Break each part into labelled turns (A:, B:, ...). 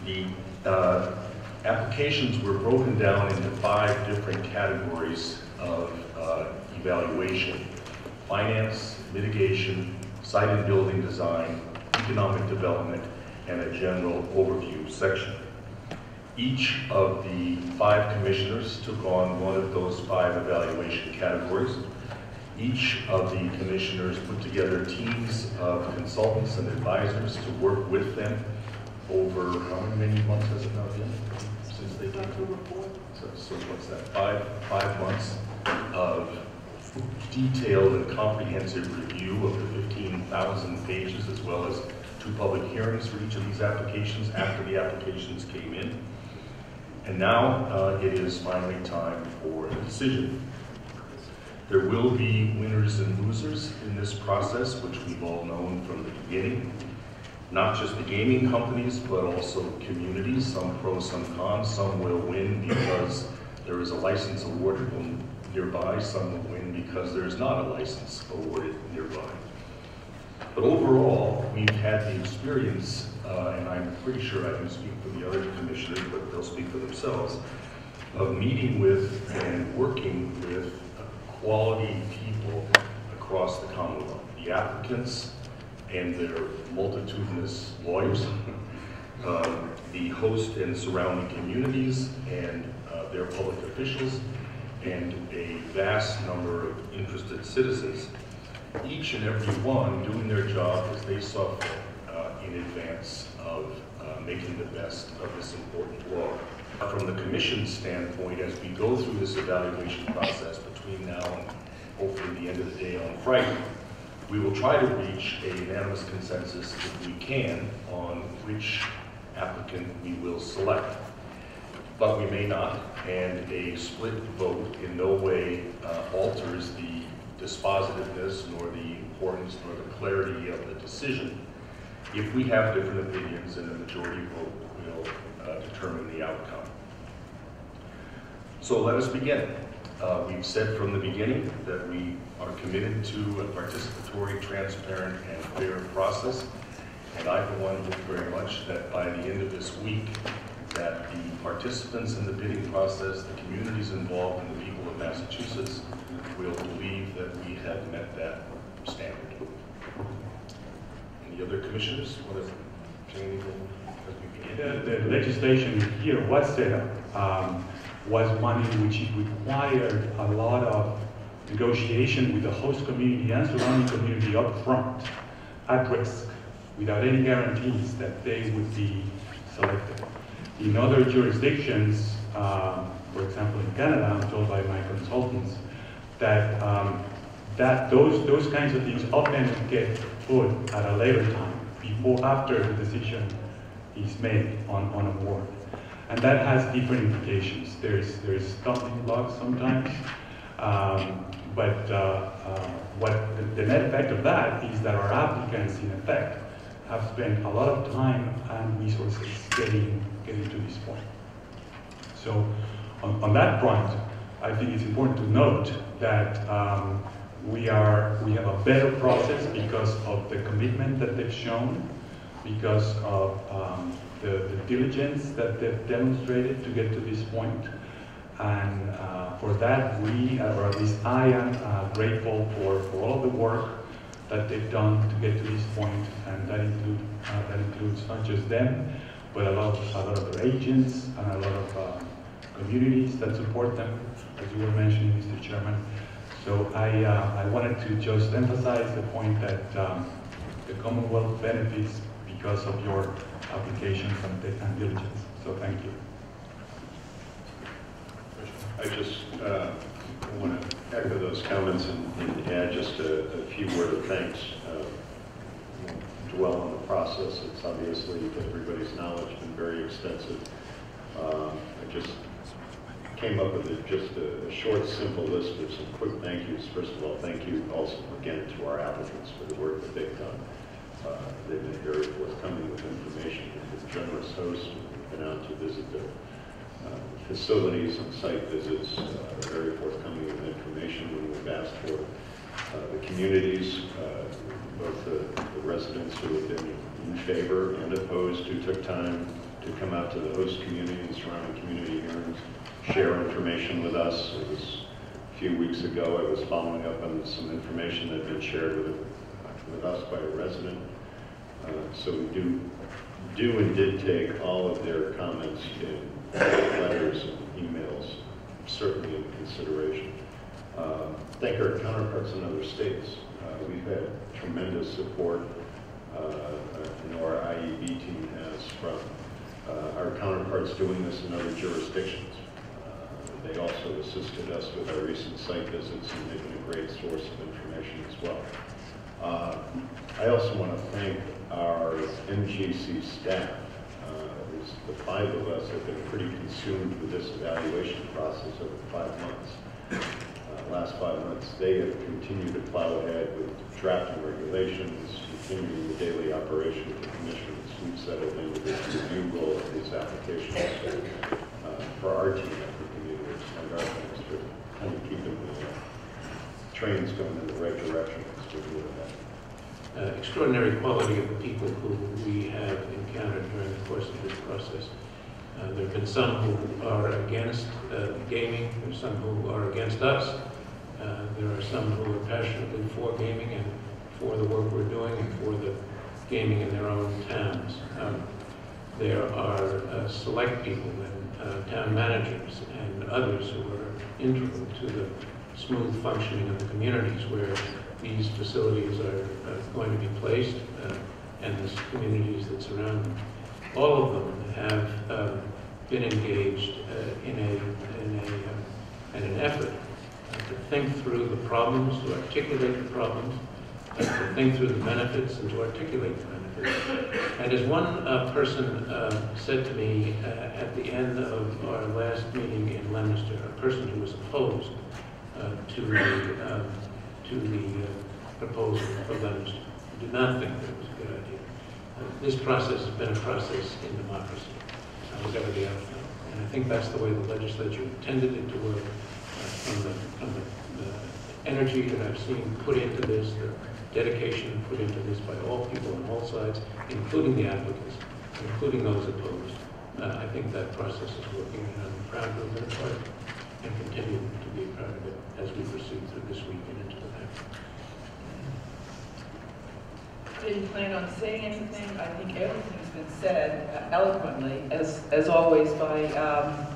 A: The applications were broken down into 5 different categories of evaluation: finance, mitigation, site and building design, economic development, and a general overview section. Each of the 5 commissioners took on one of those 5 evaluation categories. Each of the commissioners put together teams of consultants and advisors to work with them over how many months has it now been since they came to report? So what's that, five months of detailed and comprehensive review of the 15,000 pages, as well as 2 public hearings for each of these applications after the applications came in. And now it is finally time for a decision. There will be winners and losers in this process, which we've all known from the beginning. Not just the gaming companies, but also communities, some pro, some con. Some will win because there is a license awarded nearby. Some will win because there's not a license awarded nearby. But overall, we've had the experience, and I'm pretty sure I can speak for the other commissioners, but they'll speak for themselves, of meeting with and working with quality people across the Commonwealth. The applicants and their multitudinous lawyers, the host and surrounding communities and their public officials, and a vast number of interested citizens, each and every one doing their job as they saw fit in advance of making the best of this important law. From the Commission's standpoint, as we go through this evaluation process between now and hopefully the end of the day on Friday, we will try to reach a unanimous consensus, if we can, on which applicant we will select. But we may not, and a split vote in no way alters the dispositiveness, nor the importance, nor the clarity of the decision. If we have different opinions, and a majority vote will determine the outcome. So let us begin. We've said from the beginning that we are committed to a participatory, transparent, and fair process. And I, for one, hope very much that by the end of this week, that the participants in the bidding process, the communities involved, and the people of Massachusetts will believe that we have met that standard. Any other commissioners want to say anything as we begin?
B: The legislation here was set up. Was one in which it required a lot of negotiation with the host community and surrounding community up front, at risk, without any guarantees that they would be selected. In other jurisdictions, for example in Canada, I'm told by my consultants that, those kinds of things often get put at a later time, after the decision is made on award. And that has different implications. There's stumbling blocks sometimes, but the net effect of that is that our applicants, in effect, have spent a lot of time and resources getting to this point. So on that front, I think it's important to note that we have a better process because of the commitment that they've shown, because of the diligence that they've demonstrated to get to this point. And for that, we, or at least I am grateful for all of the work that they've done to get to this point, and that includes not just them, but a lot of their agents and a lot of communities that support them, as you were mentioning, Mr. Chairman. So I wanted to just emphasize the point that the Commonwealth benefits because of your applications and diligence. So thank you.
C: I just want to echo those comments and add just a few words of thanks. Dwell on the process. It's obviously, to everybody's knowledge, been very extensive. I just came up with just a short, simple list of some quick thank yous. First of all, thank you also again to our applicants for the work that they've done. They've been very forthcoming with information. They've been generous hosts. We've been out to visit the facilities and site visits. They're very forthcoming with information when we've asked for. The communities, both the residents who have been in favor and opposed, who took time to come out to the host community and surrounding community here and share information with us. It was a few weeks ago. I was following up on some information that had been shared with us by a resident. So we do and did take all of their comments in letters and emails, certainly in consideration. Thank our counterparts in other states. We've had tremendous support, our IEB team has, from our counterparts doing this in other jurisdictions. They also assisted us with our recent site visits, and they've been a great source of information as well. I also want to thank our MGC staff. The 5 of us have been pretty consumed with this evaluation process over 5 months. Last 5 months, they have continued to plow ahead with drafting regulations, continuing the daily operation of the commission. We've settled into this review role of these applications for our team at the community and our things to kind of keeping the trains going in the right direction as we're doing that.
D: Extraordinary quality of the people who we have encountered during the course of this process. There have been some who are against gaming, there are some who are against us. There are some who are passionately for gaming and for the work we're doing and for the gaming in their own towns. There are select people and town managers and others who are integral to the smooth functioning of the communities where these facilities are going to be placed and the communities that surround them. All of them have been engaged in an effort to think through the problems, to articulate the problems, to think through the benefits, and to articulate the benefits. And as one person said to me at the end of our last meeting in Leominster, a person who was opposed to the proposal of Leominster, who did not think that it was a good idea. This process has been a process in democracy, whatever the outcome. And I think that's the way the legislature intended it to work. From the energy that I've seen put into this, the dedication put into this by all people on all sides, including the applicants, including those opposed. I think that process is working, and I'm proud to have been a part of it and continue to be proud of it as we proceed through this week and into the next.
E: I didn't plan on saying anything. I think everything's been said eloquently, as always, by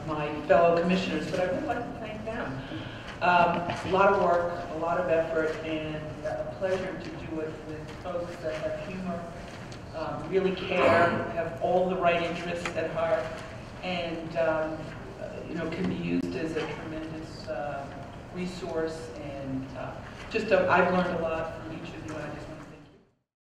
E: my fellow commissioners, but I would like to thank them. It's a lot of work, a lot of effort, and a pleasure to do it with folks that have humor, really care, have all the right interests at heart, and can be used as a tremendous resource. And I've learned a lot